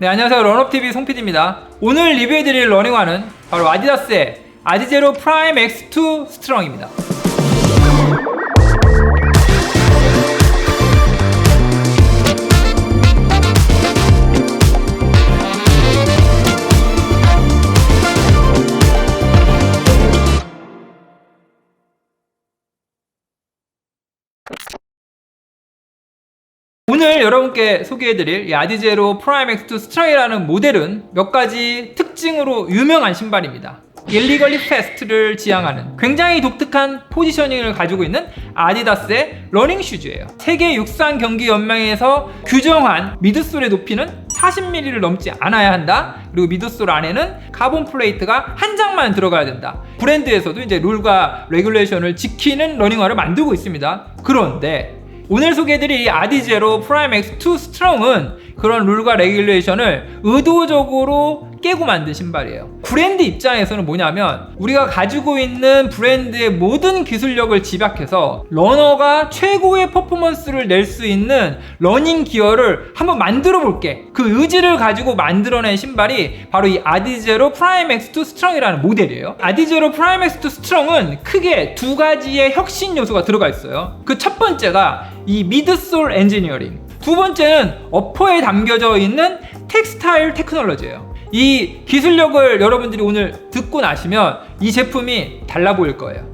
네, 안녕하세요. 런업TV 송PD입니다. 오늘 리뷰해드릴 러닝화는 바로 아디다스의 아디제로 프라임 X2 스트롱입니다. 오늘 여러분께 소개해드릴 이 아디제로 프라임 X2 스트롱이라는 모델은 몇 가지 특징으로 유명한 신발입니다. 일리걸리 패스트를 지향하는 굉장히 독특한 포지셔닝을 가지고 있는 아디다스의 러닝 슈즈예요. 세계 육상 경기 연맹에서 규정한 미드솔의 높이는 40mm를 넘지 않아야 한다. 그리고 미드솔 안에는 카본 플레이트가 한 장만 들어가야 된다. 브랜드에서도 이제 룰과 레귤레이션을 지키는 러닝화를 만들고 있습니다. 그런데 오늘 소개해드릴 이 아디제로 프라임 X2 스트롱은 그런 룰과 레귤레이션을 의도적으로 깨고 만든 신발이에요. 브랜드 입장에서는 뭐냐면 우리가 가지고 있는 브랜드의 모든 기술력을 집약해서 러너가 최고의 퍼포먼스를 낼 수 있는 러닝 기어를 한번 만들어 볼게, 그 의지를 가지고 만들어낸 신발이 바로 이 아디제로 프라임 X2 스트롱이라는 모델이에요. 아디제로 프라임 X2 스트롱은 크게 두 가지의 혁신 요소가 들어가 있어요. 그 첫 번째가 이 미드솔 엔지니어링, 두 번째는 어퍼에 담겨져 있는 텍스타일 테크놀로지예요. 이 기술력을 여러분들이 오늘 듣고 나시면 이 제품이 달라 보일 거예요.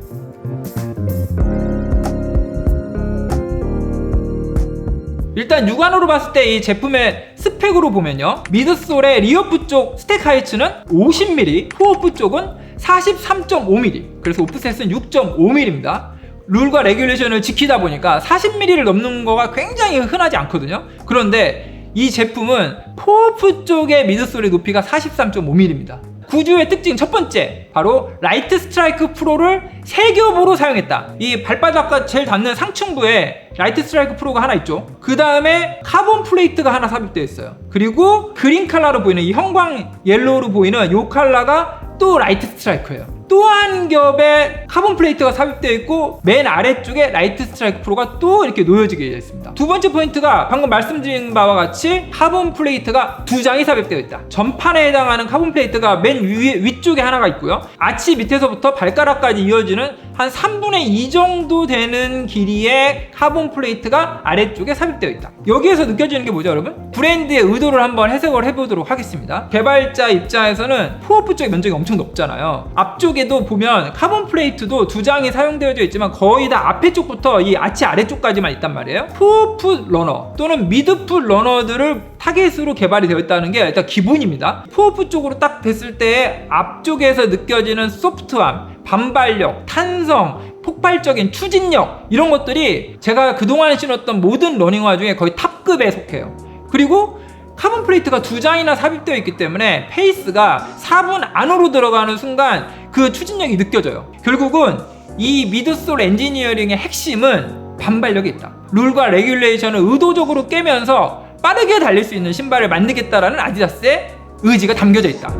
일단 육안으로 봤을 때 이 제품의 스펙으로 보면요, 미드솔의 리어프 쪽 스택 하이츠는 50mm, 포어프 쪽은 43.5mm, 그래서 오프셋은 6.5mm입니다. 룰과 레귤레이션을 지키다 보니까 40mm를 넘는 거가 굉장히 흔하지 않거든요. 그런데 이 제품은 포어프 쪽의 미드솔의 높이가 43.5mm입니다. 구조의 특징 첫 번째, 바로 라이트 스트라이크 프로를 세 겹으로 사용했다. 이 발바닥과 제일 닿는 상층부에 라이트 스트라이크 프로가 하나 있죠. 그 다음에 카본 플레이트가 하나 삽입되어 있어요. 그리고 그린 컬러로 보이는 이 형광 옐로우로 보이는 이 컬러가 또 라이트 스트라이크예요. 또 한 겹의 카본 플레이트가 삽입되어 있고 맨 아래쪽에 라이트 스트라이크 프로가 또 이렇게 놓여지게 되어 있습니다. 두 번째 포인트가 방금 말씀드린 바와 같이 카본 플레이트가 두 장이 삽입되어 있다. 전판에 해당하는 카본 플레이트가 맨 위쪽에 하나가 있고요, 아치 밑에서부터 발가락까지 이어지는 한 3분의 2 정도 되는 길이의 카본 플레이트가 아래쪽에 삽입되어 있다. 여기에서 느껴지는 게 뭐죠, 여러분? 브랜드의 의도를 한번 해석을 해보도록 하겠습니다. 개발자 입장에서는 포어프 쪽 면적이 엄청 높잖아요. 앞쪽에도 보면 카본 플레이트도 두 장이 사용되어져 있지만 거의 다 앞에 쪽부터 이 아치 아래쪽까지만 있단 말이에요. 포어풋 러너 또는 미드풋 러너들을 타겟으로 개발이 되어 있다는 게 일단 기본입니다. 포어풋 쪽으로 딱 됐을 때 앞쪽에서 느껴지는 소프트함, 반발력, 탄성, 폭발적인 추진력, 이런 것들이 제가 그동안 신었던 모든 러닝화 중에 거의 탑급에 속해요. 그리고 카본 플레이트가 두 장이나 삽입되어 있기 때문에 페이스가 4분 안으로 들어가는 순간 그 추진력이 느껴져요. 결국은 이 미드솔 엔지니어링의 핵심은 반발력이 있다. 룰과 레귤레이션을 의도적으로 깨면서 빠르게 달릴 수 있는 신발을 만들겠다라는 아디다스의 의지가 담겨져 있다.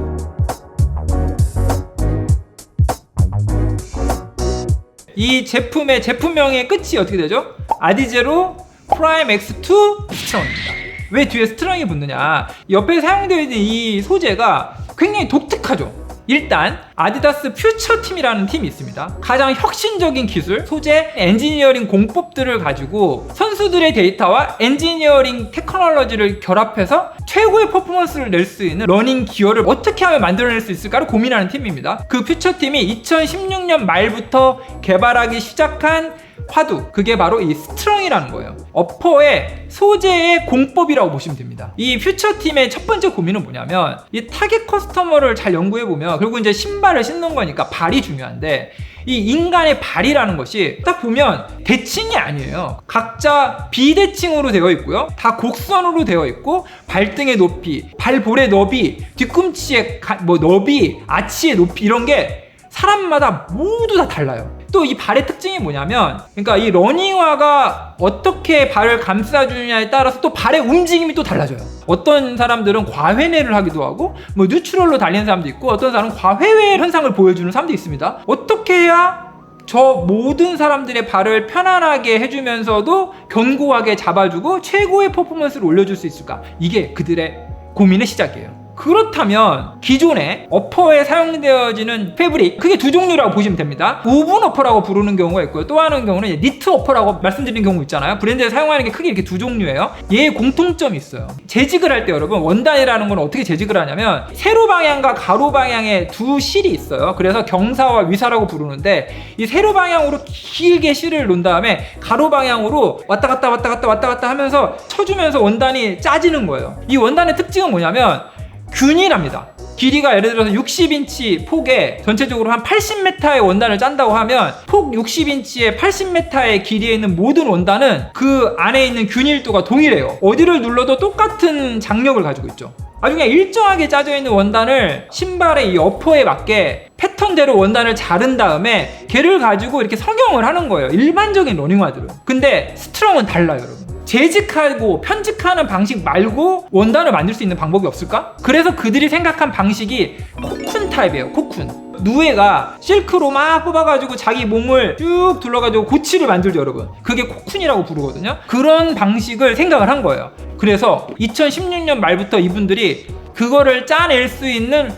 이 제품의 제품명의 끝이 어떻게 되죠? 아디제로 프라임 X2 스트롱입니다. 왜 뒤에 스트롱이 붙느냐? 옆에 사용되어 있는 이 소재가 굉장히 독특하죠. 일단 아디다스 퓨처 팀이라는 팀이 있습니다. 가장 혁신적인 기술, 소재, 엔지니어링 공법들을 가지고 선수들의 데이터와 엔지니어링 테크놀로지를 결합해서 최고의 퍼포먼스를 낼 수 있는 러닝 기어를 어떻게 하면 만들어낼 수 있을까를 고민하는 팀입니다. 그 퓨처 팀이 2016년 말부터 개발하기 시작한 화두, 그게 바로 이 스트롱이라는 거예요. 어퍼의 소재의 공법이라고 보시면 됩니다. 이 퓨처팀의 첫 번째 고민은 뭐냐면 이 타겟 커스터머를 잘 연구해보면 결국 이제 신발을 신는 거니까 발이 중요한데, 이 인간의 발이라는 것이 딱 보면 대칭이 아니에요. 각자 비대칭으로 되어 있고요, 다 곡선으로 되어 있고 발등의 높이, 발볼의 너비, 뒤꿈치의 너비, 아치의 높이, 이런 게 사람마다 모두 다 달라요. 또 이 발의 특징이 뭐냐면, 그러니까 이 러닝화가 어떻게 발을 감싸주느냐에 따라서 또 발의 움직임이 또 달라져요. 어떤 사람들은 과회내를 하기도 하고 뉴트럴로 달리는 사람도 있고, 어떤 사람은 과회외 현상을 보여주는 사람도 있습니다. 어떻게 해야 저 모든 사람들의 발을 편안하게 해주면서도 견고하게 잡아주고 최고의 퍼포먼스를 올려줄 수 있을까? 이게 그들의 고민의 시작이에요. 그렇다면 기존에 어퍼에 사용되어지는 패브릭 크게 두 종류라고 보시면 됩니다. 우븐 어퍼라고 부르는 경우가 있고요. 또 하나는 경우는 니트 어퍼라고 말씀드린 경우 있잖아요. 브랜드에 사용하는 게 크게 이렇게 두 종류예요. 얘의 공통점이 있어요. 재직을 할 때 여러분 원단이라는 건 어떻게 재직을 하냐면 세로 방향과 가로 방향의 두 실이 있어요. 그래서 경사와 위사라고 부르는데 이 세로 방향으로 길게 실을 놓은 다음에 가로 방향으로 왔다 갔다 하면서 쳐주면서 원단이 짜지는 거예요. 이 원단의 특징은 뭐냐면 균일합니다. 길이가 예를 들어서 60인치 폭에 전체적으로 한 80m의 원단을 짠다고 하면 폭 60인치에 80m의 길이에 있는 모든 원단은 그 안에 있는 균일도가 동일해요. 어디를 눌러도 똑같은 장력을 가지고 있죠. 아주 그냥 일정하게 짜져 있는 원단을 신발의 이 어퍼에 맞게 패턴대로 원단을 자른 다음에 걔를 가지고 이렇게 성형을 하는 거예요. 일반적인 러닝화들은. 근데 스트롱은 달라요, 여러분. 재직하고 편직하는 방식 말고 원단을 만들 수 있는 방법이 없을까? 그래서 그들이 생각한 방식이 코쿤 타입이에요. 코쿤. 누에가 실크로 막 뽑아가지고 자기 몸을 쭉 둘러가지고 고치를 만들죠, 여러분. 그게 코쿤이라고 부르거든요. 그런 방식을 생각을 한 거예요. 그래서 2016년 말부터 이분들이 그거를 짜낼 수 있는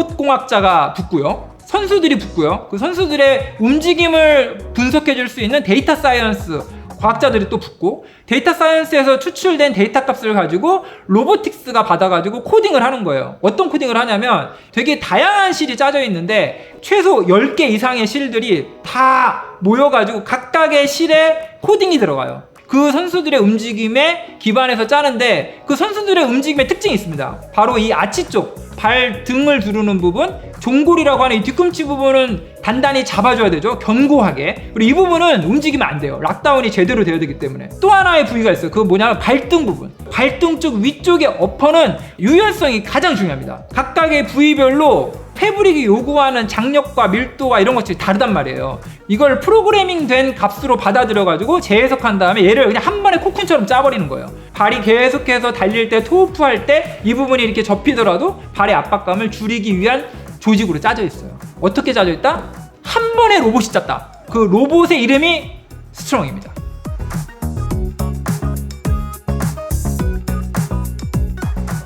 로봇공학자가 붙고요. 선수들이 붙고요. 그 선수들의 움직임을 분석해 줄 수 있는 데이터 사이언스 과학자들이 또 붙고, 데이터 사이언스에서 추출된 데이터 값을 가지고 로보틱스가 받아가지고 코딩을 하는 거예요. 어떤 코딩을 하냐면 되게 다양한 실이 짜져 있는데 최소 10개 이상의 실들이 다 모여가지고 각각의 실에 코딩이 들어가요. 그 선수들의 움직임에 기반해서 짜는데 그 선수들의 움직임의 특징이 있습니다. 바로 이 아치 쪽, 발 등을 두르는 부분, 종골이라고 하는 이 뒤꿈치 부분은 단단히 잡아줘야 되죠. 견고하게. 그리고 이 부분은 움직이면 안 돼요. 락다운이 제대로 돼야 되기 때문에. 또 하나의 부위가 있어요. 그건 뭐냐면 발등 부분. 발등 쪽 위쪽의 어퍼는 유연성이 가장 중요합니다. 각각의 부위별로 패브릭이 요구하는 장력과 밀도와 이런 것들이 다르단 말이에요. 이걸 프로그래밍 된 값으로 받아들여가지고 재해석한 다음에 얘를 그냥 한 번에 코쿤처럼 짜버리는 거예요. 발이 계속해서 달릴 때, 토우프 할 때 이 부분이 이렇게 접히더라도 발의 압박감을 줄이기 위한 조직으로 짜져 있어요. 어떻게 짜져 있다? 한 번에 로봇이 짰다. 그 로봇의 이름이 스트롱입니다.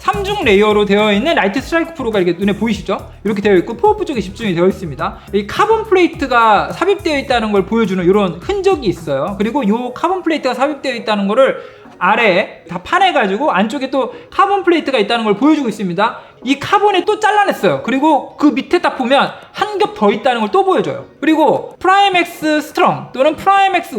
삼중 레이어로 되어 있는 라이트 스트라이크 프로가 이렇게 눈에 보이시죠? 이렇게 되어 있고 포어프 쪽에 집중이 되어 있습니다. 이 카본 플레이트가 삽입되어 있다는 걸 보여주는 이런 흔적이 있어요. 그리고 이 카본 플레이트가 삽입되어 있다는 거를 아래에 다 파내가지고 안쪽에 또 카본 플레이트가 있다는 걸 보여주고 있습니다. 이 카본에 또 잘라냈어요. 그리고 그 밑에 딱 보면 한 겹 더 있다는 걸 또 보여줘요. 그리고 프라임엑스 스트롱 또는 프라임엑스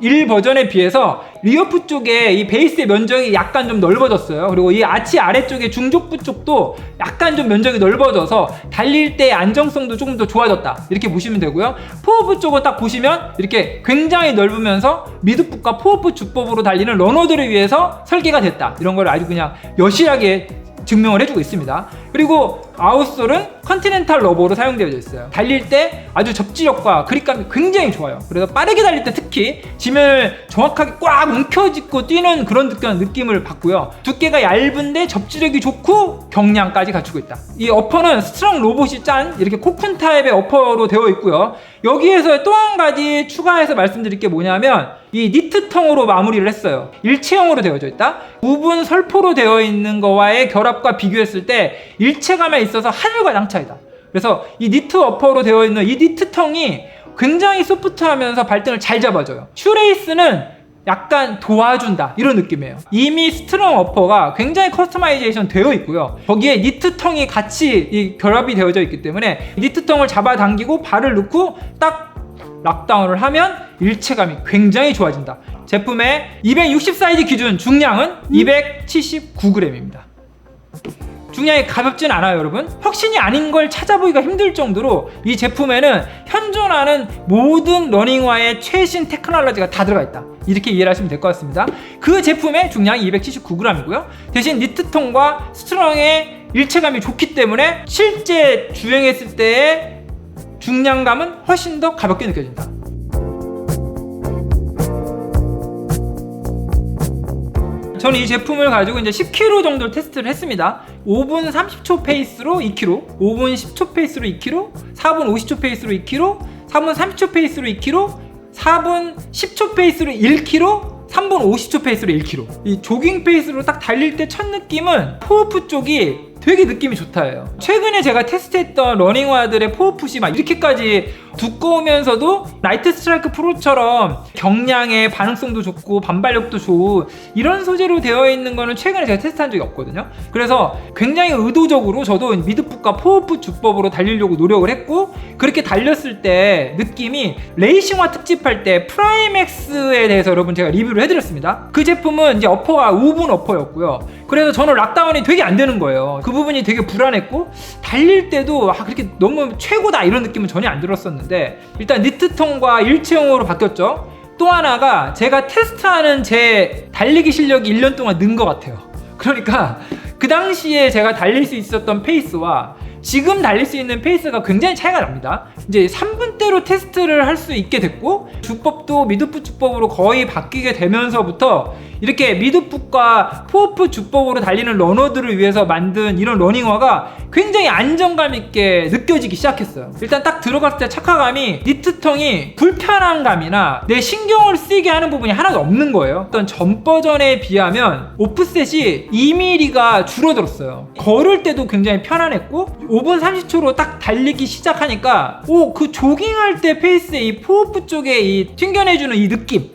1 버전에 비해서 리어프 쪽에 이 베이스의 면적이 약간 좀 넓어졌어요. 그리고 이 아치 아래쪽에 중족부 쪽도 약간 좀 면적이 넓어져서 달릴 때의 안정성도 조금 더 좋아졌다. 이렇게 보시면 되고요. 포어프 쪽은 딱 보시면 이렇게 굉장히 넓으면서 미드풋과 포어프 주법으로 달리는 러너들을 위해서 설계가 됐다. 이런 걸 아주 그냥 여실하게 증명을 해주고 있습니다. 그리고 아웃솔은 컨티넨탈 러버로 사용되어져 있어요. 달릴 때 아주 접지력과 그립감이 굉장히 좋아요. 그래서 빠르게 달릴 때 특히 지면을 정확하게 꽉 움켜쥐고 뛰는 그런 느낌을 받고요. 두께가 얇은데 접지력이 좋고 경량까지 갖추고 있다. 이 어퍼는 스트롱 로봇이 짠 이렇게 코쿤 타입의 어퍼로 되어 있고요. 여기에서 또 한 가지 추가해서 말씀드릴 게 뭐냐면 이 니트통으로 마무리를 했어요. 일체형으로 되어져 있다. 우분 설포로 되어 있는 거와의 결합과 비교했을 때 일체감에 있어서 하늘과 땅 차이다. 그래서 이 니트 어퍼로 되어 있는 이 니트통이 굉장히 소프트하면서 발등을 잘 잡아줘요. 슈레이스는 약간 도와준다 이런 느낌이에요. 이미 스트롱 어퍼가 굉장히 커스터마이제이션 되어 있고요. 거기에 니트통이 같이 이 결합이 되어져 있기 때문에 니트통을 잡아당기고 발을 넣고 딱 락다운을 하면 일체감이 굉장히 좋아진다. 제품의 260 사이즈 기준 중량은 279g입니다. 중량이 가볍진 않아요, 여러분. 혁신이 아닌 걸 찾아보기가 힘들 정도로 이 제품에는 현존하는 모든 러닝화의 최신 테크놀로지가 다 들어가 있다. 이렇게 이해를 하시면 될 것 같습니다. 그 제품의 중량이 279g이고요. 대신 니트통과 스트롱의 일체감이 좋기 때문에 실제 주행했을 때의 중량감은 훨씬 더 가볍게 느껴진다. 저는 이 제품을 가지고 이제 10km 정도 테스트를 했습니다. 5분 30초 페이스로 2km, 5분 10초 페이스로 2km, 4분 50초 페이스로 2km, 4분 30초 페이스로 2km, 4분 10초 페이스로 1km, 3분 50초 페이스로 1km. 이 조깅 페이스로 딱 달릴 때 첫 느낌은 포어풋 쪽이 되게 느낌이 좋다예요. 최근에 제가 테스트했던 러닝화들의 포어풋이 막 이렇게까지 두꺼우면서도 나이트 스트라이크 프로처럼 경량에 반응성도 좋고 반발력도 좋은 이런 소재로 되어 있는 거는 최근에 제가 테스트한 적이 없거든요. 그래서 굉장히 의도적으로 저도 미드풋과 포어풋 주법으로 달리려고 노력을 했고, 그렇게 달렸을 때 느낌이 레이싱화 특집할 때 프라임엑스에 대해서 여러분 제가 리뷰를 해드렸습니다. 그 제품은 이제 어퍼가 우분 어퍼였고요. 그래서 저는 락다운이 되게 안 되는 거예요. 그 부분이 되게 불안했고, 달릴 때도 그렇게 너무 최고다 이런 느낌은 전혀 안 들었었는데, 일단 니트통과 일체형으로 바뀌었죠. 또 하나가 제가 테스트하는 제 달리기 실력이 1년 동안 는 것 같아요. 그러니까 그 당시에 제가 달릴 수 있었던 페이스와 지금 달릴 수 있는 페이스가 굉장히 차이가 납니다. 이제 3분대로 테스트를 할 수 있게 됐고, 주법도 미드풋 주법으로 거의 바뀌게 되면서부터 이렇게 미드풋과 포어풋 주법으로 달리는 러너들을 위해서 만든 이런 러닝화가 굉장히 안정감 있게 느껴지기 시작했어요. 일단 딱 들어갔을 때 착화감이, 니트통이 불편한 감이나 내 신경을 쓰이게 하는 부분이 하나도 없는 거예요. 어떤 전 버전에 비하면 오프셋이 2mm가 줄어들었어요. 걸을 때도 굉장히 편안했고, 5분 30초로 딱 달리기 시작하니까 그 조깅할 때 페이스의 이 포어풋 쪽에 이 튕겨내주는 이 느낌,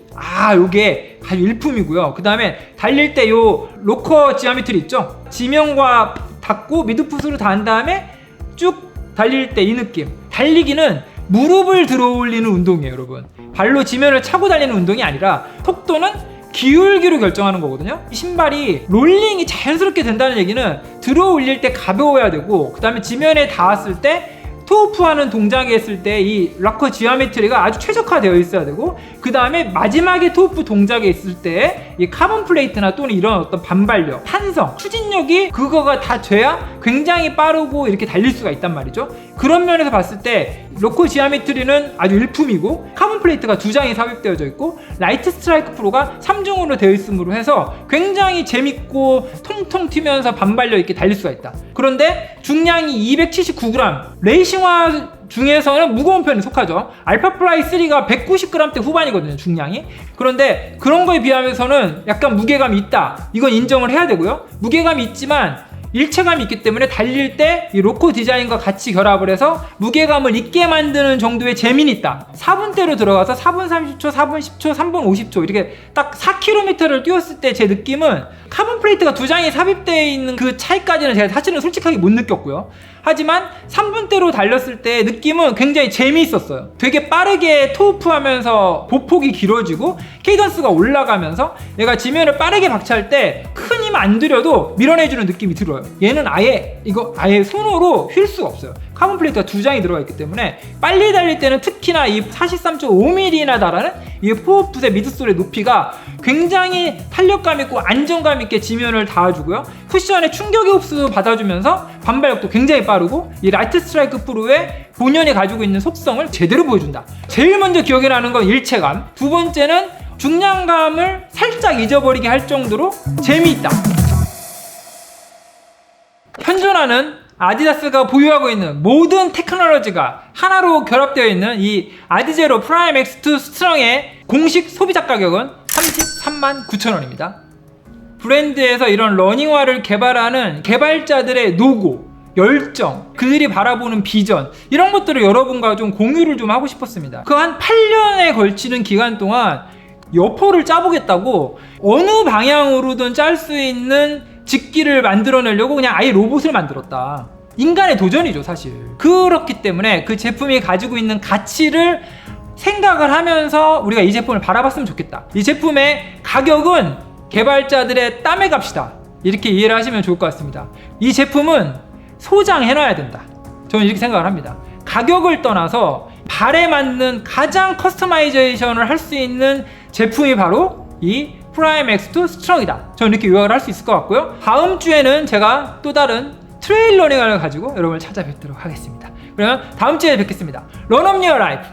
요게 아주 일품이고요. 그 다음에 달릴 때 요 로커 지오메트리 있죠? 지면과 닿고 미드풋으로 닿은 다음에 쭉 달릴 때 이 느낌. 달리기는 무릎을 들어 올리는 운동이에요, 여러분. 발로 지면을 차고 달리는 운동이 아니라 속도는 기울기로 결정하는 거거든요. 신발이 롤링이 자연스럽게 된다는 얘기는 들어 올릴 때 가벼워야 되고, 그 다음에 지면에 닿았을 때 토우프하는 동작에 했을 때 이 락커 지오메트리가 아주 최적화되어 있어야 되고, 그 다음에 마지막에 토우프 동작에 있을 때 이 카본 플레이트나 또는 이런 어떤 반발력, 탄성, 추진력이 그거가 다 돼야 굉장히 빠르고 이렇게 달릴 수가 있단 말이죠. 그런 면에서 봤을 때 락커 지오메트리는 아주 일품이고, 카본 플레이트가 2장이 삽입되어져 있고, 라이트 스트라이크 프로가 3중으로 되어 있음으로 해서 굉장히 재밌고 통통 튀면서 반발력 있게 달릴 수가 있다. 그런데 중량이 279g, 레이싱화 중에서는 무거운 편에 속하죠. 알파플라이 3가 190g대 후반이거든요, 중량이. 그런데 그런 거에 비하면서는 약간 무게감이 있다, 이건 인정을 해야 되고요. 무게감이 있지만 일체감이 있기 때문에 달릴 때 이 로코 디자인과 같이 결합을 해서 무게감을 있게 만드는 정도의 재미는 있다. 4분대로 들어가서 4분 30초, 4분 10초, 3분 50초 이렇게 딱 4km를 뛰었을 때 제 느낌은 카본 플레이트가 2장이 삽입되어 있는 그 차이까지는 제가 사실은 솔직하게 못 느꼈고요. 하지만 3분대로 달렸을 때 느낌은 굉장히 재미있었어요. 되게 빠르게 토우프하면서 보폭이 길어지고 케이던스가 올라가면서 내가 지면을 빠르게 박차할 때 큰 힘 안 들여도 밀어내주는 느낌이 들어요. 얘는 아예 손으로 휠 수가 없어요. 카본 플레이트가 2장이 들어가 있기 때문에 빨리 달릴 때는 특히나 이 43.5mm나 달하는 이 포어풋의 미드솔의 높이가 굉장히 탄력감 있고 안정감 있게 지면을 닿아주고요. 쿠션의 충격의 흡수도 받아주면서 반발력도 굉장히 빠르고, 이 라이트 스트라이크 프로의 본연이 가지고 있는 속성을 제대로 보여준다. 제일 먼저 기억에 나는 건 일체감, 두 번째는 중량감을 살짝 잊어버리게 할 정도로 재미있다. 현존하는 아디다스가 보유하고 있는 모든 테크놀로지가 하나로 결합되어 있는 이 아디제로 프라임 X2 스트롱의 공식 소비자 가격은 339,000원입니다. 브랜드에서 이런 러닝화를 개발하는 개발자들의 노고, 열정, 그들이 바라보는 비전, 이런 것들을 여러분과 좀 공유를 좀 하고 싶었습니다. 그 한 8년에 걸치는 기간 동안 여포를 짜보겠다고 어느 방향으로든 짤 수 있는 직기를 만들어내려고 그냥 아예 로봇을 만들었다. 인간의 도전이죠, 사실. 그렇기 때문에 그 제품이 가지고 있는 가치를 생각을 하면서 우리가 이 제품을 바라봤으면 좋겠다. 이 제품의 가격은 개발자들의 땀의 값이다, 이렇게 이해를 하시면 좋을 것 같습니다. 이 제품은 소장해놔야 된다, 저는 이렇게 생각을 합니다. 가격을 떠나서 발에 맞는 가장 커스터마이제이션을 할 수 있는 제품이 바로 이 프라임 X2 스트롱이다, 저는 이렇게 요약을 할 수 있을 것 같고요. 다음 주에는 제가 또 다른 트레일 러닝화를 가지고 여러분을 찾아뵙도록 하겠습니다. 그러면 다음 주에 뵙겠습니다. 런 업 유어 라이프.